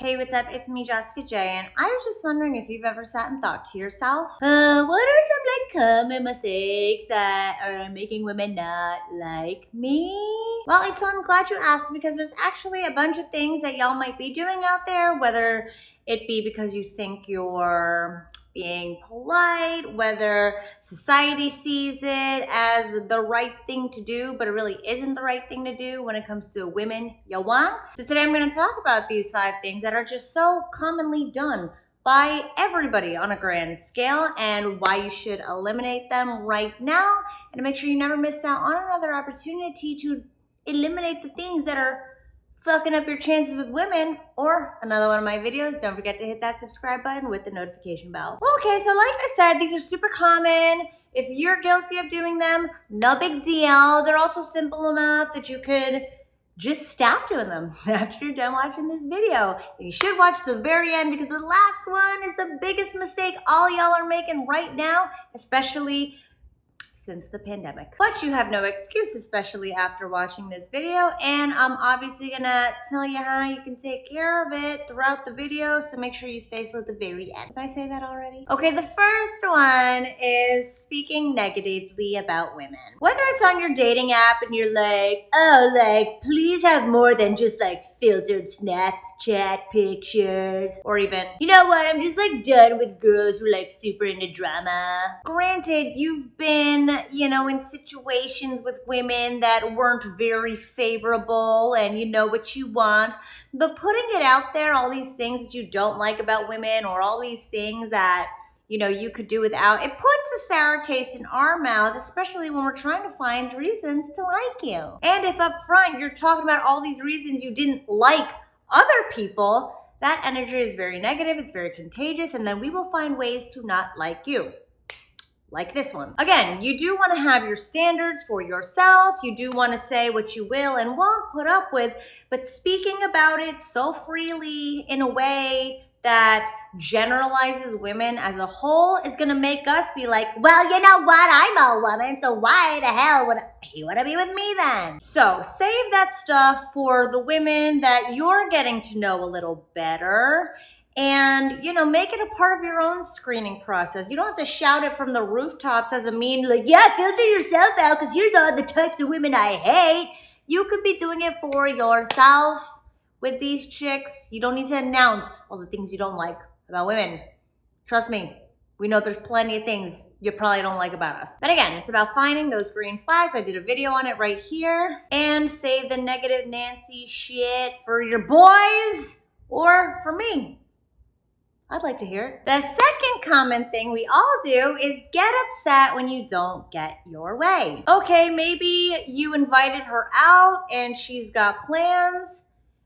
Hey, what's up? It's me, Jessica J, and I was just wondering if you've ever sat and thought to yourself, what are some common mistakes that are making women not like me? Well, so I'm glad you asked, because there's actually a bunch of things that y'all might be doing out there, whether it be because you think you're being polite, whether society sees it as the right thing to do, but it really isn't the right thing to do when it comes to women you want. So today I'm going to talk about these 5 things that are just so commonly done by everybody on a grand scale, and why you should eliminate them right now, and to make sure you never miss out on another opportunity to eliminate the things that are fucking up your chances with women, or another one of my videos. Don't forget to hit that subscribe button with the notification bell. Okay, so like I said, these are super common. If you're guilty of doing them, no big deal. They're also simple enough that you could just stop doing them after you're done watching this video. You should watch to the very end, because the last one is the biggest mistake all y'all are making right now, especially since the pandemic. But you have no excuse, especially after watching this video, and I'm obviously gonna tell you how you can take care of it throughout the video, so make sure you stay till the very end. Did I say that already? Okay, the first one is speaking negatively about women. Whether it's on your dating app and you're like, oh, like, please have more than just like filtered Snapchat pictures, or even, you know what, I'm just like done with girls who are like super into drama. Granted, you've been, in situations with women that weren't very favorable, and you know what you want, but putting it out there, all these things that you don't like about women, or all these things that you could do without, it puts a sour taste in our mouth, especially when we're trying to find reasons to like you. And if up front you're talking about all these reasons you didn't like other people, that energy is very negative, it's very contagious, and then we will find ways to not like you. Like this one. Again, you do want to have your standards for yourself. You do want to say what you will and won't put up with, but speaking about it so freely in a way that generalizes women as a whole is going to make us be like, well, you know what? I'm a woman, so why the hell would you want to be with me then? So save that stuff for the women that you're getting to know a little better. And, make it a part of your own screening process. You don't have to shout it from the rooftops as a mean, like, yeah, filter yourself out because here's all the types of women I hate. You could be doing it for yourself with these chicks. You don't need to announce all the things you don't like about women. Trust me, we know there's plenty of things you probably don't like about us. But again, it's about finding those green flags. I did a video on it right here. And save the negative Nancy shit for your boys or for me. I'd like to hear it. The second common thing we all do is get upset when you don't get your way. Okay, maybe you invited her out and she's got plans,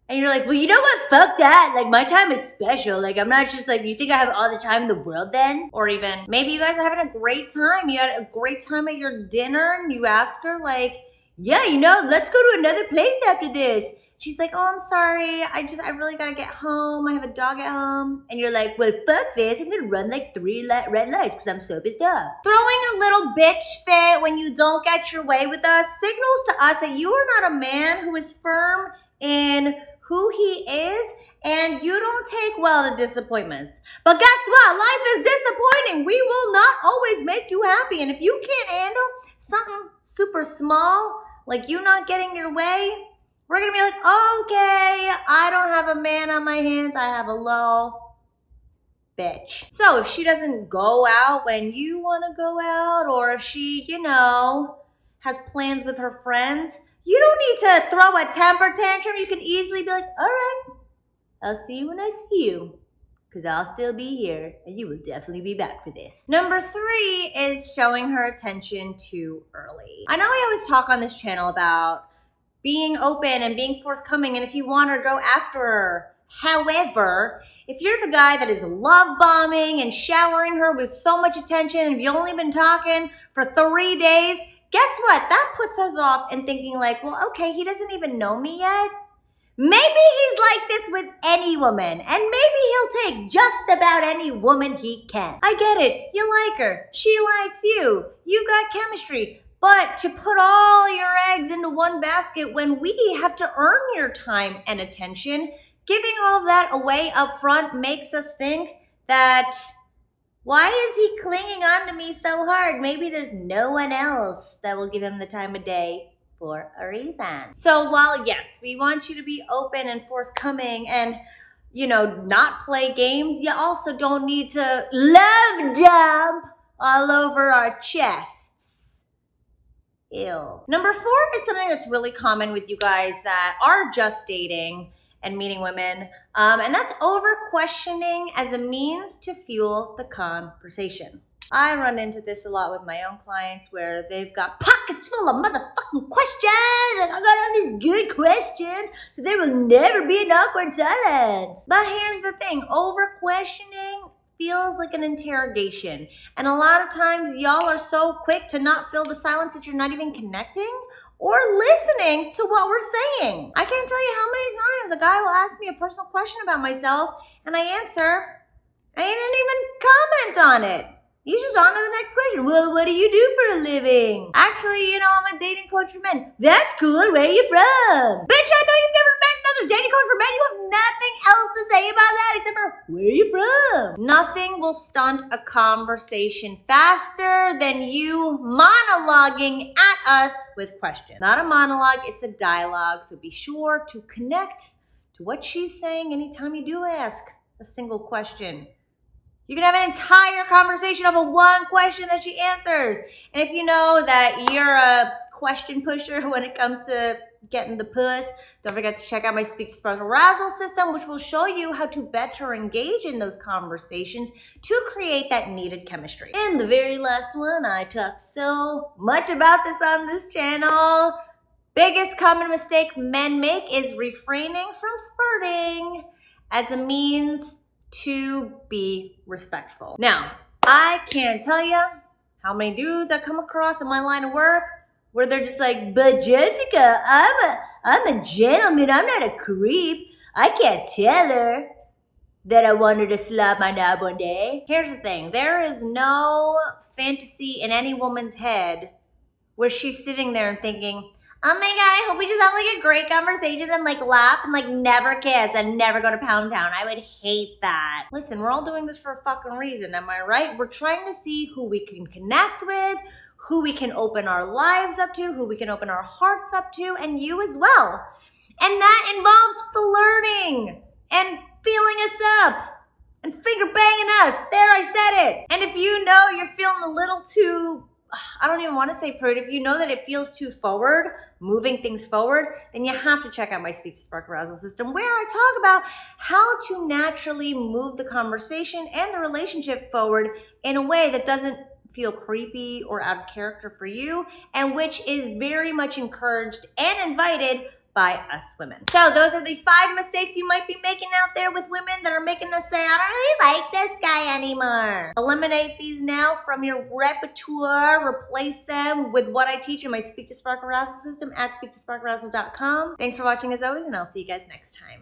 and you're like, well, you know what? Fuck that. Like, my time is special. Like, I'm not just like, you think I have all the time in the world then? Or even, maybe you guys are having a great time. You had a great time at your dinner, and you ask her like, yeah, let's go to another place after this. She's like, oh, I'm sorry. I really gotta get home. I have a dog at home. And you're like, well, fuck this. I'm gonna run like 3 red lights because I'm so pissed off. Throwing a little bitch fit when you don't get your way with us signals to us that you are not a man who is firm in who he is, and you don't take well to disappointments. But guess what? Life is disappointing. We will not always make you happy. And if you can't handle something super small, like you not getting your way, we're going to be like, okay, I don't have a man on my hands. I have a little bitch. So if she doesn't go out when you want to go out, or if she, has plans with her friends, you don't need to throw a temper tantrum. You can easily be like, all right, I'll see you when I see you, because I'll still be here, and you will definitely be back for this. Number 3 is showing her attention too early. I know I always talk on this channel about being open and being forthcoming, and if you want her, go after her. However, if you're the guy that is love bombing and showering her with so much attention, and if you've only been talking for 3 days, guess what? That puts us off and thinking like, well, okay, he doesn't even know me yet. Maybe he's like this with any woman, and maybe he'll take just about any woman he can. I get it. You like her. She likes you. You've got chemistry. But to put all your eggs into one basket when we have to earn your time and attention, giving all of that away up front makes us think that, why is he clinging on to me so hard? Maybe there's no one else that will give him the time of day for a reason. So while yes, we want you to be open and forthcoming and, not play games, you also don't need to love dump all over our chests. Ew. Number 4 is something that's really common with you guys that are just dating and meeting women, and that's over questioning as a means to fuel the conversation. I run into this a lot with my own clients where they've got pockets full of motherfucking questions, and I got all these good questions, so there will never be an awkward silence. But here's the thing, over questioning feels like an interrogation, and a lot of times y'all are so quick to not fill the silence that you're not even connecting or listening to what we're saying. I can't tell you how many times a guy will ask me a personal question about myself and I answer, and he didn't even comment on it. He's just on to the next question. Well, what do you do for a living? Actually, I'm a dating coach for men. That's cool. Where are you from? Bitch, I know you've never met another dating coach for men. You have nothing else to say about that except for, where are you from? Nothing will stunt a conversation faster than you monologuing at us with questions. Not a monologue, it's a dialogue. So be sure to connect to what she's saying anytime you do ask a single question. You can have an entire conversation over one question that she answers. And if you know that you're a question pusher when it comes to getting the puss, don't forget to check out my Speak to Spark Arousal system, which will show you how to better engage in those conversations to create that needed chemistry. And the very last one, I talk so much about this on this channel. Biggest common mistake men make is refraining from flirting as a means to be respectful. Now, I can't tell you how many dudes I come across in my line of work where they're just like, but Jessica, I'm a gentleman, I'm not a creep. I can't tell her that I want her to slap my knob one day. Here's the thing, there is no fantasy in any woman's head where she's sitting there and thinking, oh my God, I hope we just have like a great conversation and like laugh and like never kiss and never go to Pound Town. I would hate that. Listen, we're all doing this for a fucking reason, am I right? We're trying to see who we can connect with, who we can open our lives up to, who we can open our hearts up to, and you as well. And that involves flirting and feeling us up and finger banging us. There, I said it. And if you know you're feeling a little too, I don't even want to say prude, if you know that it feels too forward, moving things forward, then you have to check out my Speak to Spark Arousal system, where I talk about how to naturally move the conversation and the relationship forward in a way that doesn't feel creepy or out of character for you, and which is very much encouraged and invited by us women. So those are the 5 mistakes you might be making out there with women that are making us say, I don't really like this guy anymore. Eliminate these now from your repertoire. Replace them with what I teach in my Speak to Spark Arousal system at speaktosparkarousal.com. Thanks for watching as always, and I'll see you guys next time.